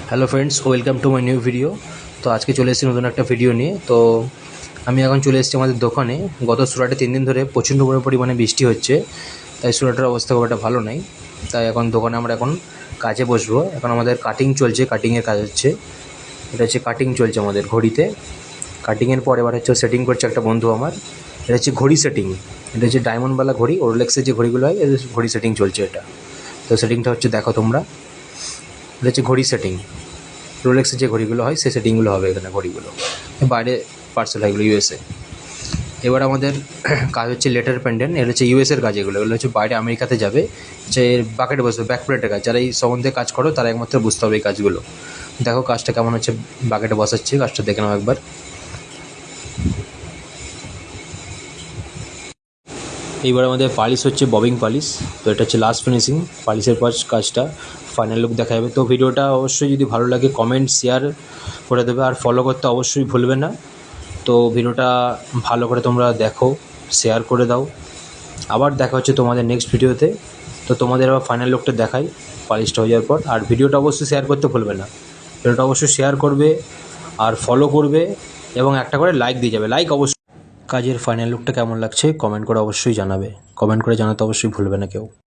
Hello friends, welcome to my new video. তো আজকে চলে এসেছি নতুন একটা ভিডিও নিয়ে। তো আমি এখন চলে এসেছি আমাদের দোকানে। গত সুরাটে 3 দিন ধরে প্রচণ্ড পরিমাণে বৃষ্টি হচ্ছে, তাই সুরাটের অবস্থা খুব একটা ভালো নাই। তাই এখন দোকানে আমরা এখন কাজে বসবো। এখন আমাদের কাটিং চলছে, কাটিংয়ের কাজ হচ্ছে। এটা হচ্ছে কাটিং চলছে আমাদের ঘড়িতে। কাটিংয়ের পর এবার হচ্ছে সেটিং করছে একটা বন্ধু আমার। এটা হচ্ছে ঘড়ি সেটিং। এটা হচ্ছে ডায়মন্ডওয়ালা ঘড়ি, রোলেক্সের যে ঘড়িগুলো হয়, এদের ঘড়ি সেটিং চলছে এটা। তো সেটিংটা হচ্ছে দেখো তোমরা। এটা হচ্ছে ঘড়ি সেটিং। রোলেক্সের যে ঘড়িগুলো হয় সেই সেটিংগুলো হবে এখানে। ঘড়িগুলো বাইরে পার্সেল হয়, এগুলো ইউএসএ। এবার আমাদের কাজ হচ্ছে লেটার পেন্ডেন্ট। এটা হচ্ছে ইউএসএর কাজ। এগুলো হচ্ছে বাইরে আমেরিকাতে যাবে, যে বাকেটে বসবে, ব্যাক প্লেটের কাজ। যারা এই সম্বন্ধে কাজ করো তারা একমাত্র বুঝতে হবে এই কাজগুলো। দেখো কাজটা কেমন হচ্ছে, বাকেটে বসাচ্ছি, কাজটা দেখে নাও একবার। এইবার আমাদের পালিশ হচ্ছে, ববিং পালিশ। তো এটা হচ্ছে লাস্ট ফিনিশিং। পালিশের পর কাজটা ফাইনাল লুক দেখা যাবে। তো ভিডিওটা অবশ্যই যদি ভালো লাগে কমেন্ট শেয়ার করে দেবে, আর ফলো করতে অবশ্যই ভুলবে না। তো ভিডিওটা ভালো করে তোমরা দেখো, শেয়ার করে দাও। আবার দেখা হচ্ছে তোমাদের নেক্সট ভিডিওতে। তো তোমাদের আবার ফাইনাল লুকটা দেখাই পালিশটা হয়ে যাওয়ার পর। আর ভিডিওটা অবশ্যই শেয়ার করতে ভুলবে না। ভিডিওটা অবশ্যই শেয়ার করবে আর ফলো করবে, এবং একটা করে লাইক দিয়ে যাবে। লাইক অবশ্যই। কাজের ফাইনাল লুকটা কেমন লাগছে কমেন্ট করে অবশ্যই জানাবে। কমেন্ট করে জানাতে অবশ্যই ভুলবে না কেউ।